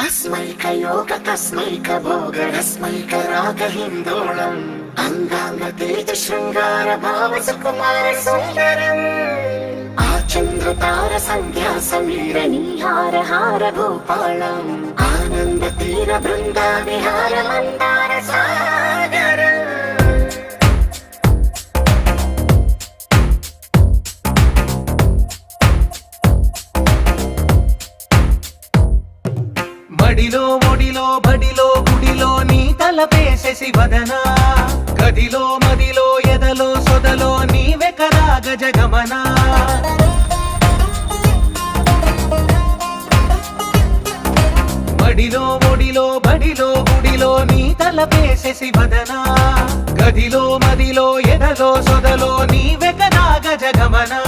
तस्मैकयोग तस्मैकभोगरस्मैकरागहिन्दोळम् अङ्गाङ्गतेज शृङ्गार भाव सुकुमार सुन्दरम् आचन्द्रतार सन्ध्या समीर नीहार हार भूपालम् आनन्द तीर बृन्दा विहार मन्दार सागरम् మడిలో ఒడిలో బడిలో గుడిలో నీ తలపేసే శివదనా గదిలో మదిలో ఎదలో సొదలో నీవే కదా గజగమనా మడిలో ఒడిలో బడిలో గుడిలో నీ తలపేసే శివదనా గదిలో మదిలో ఎదలో సొదలో నీవే కదా గజగమనా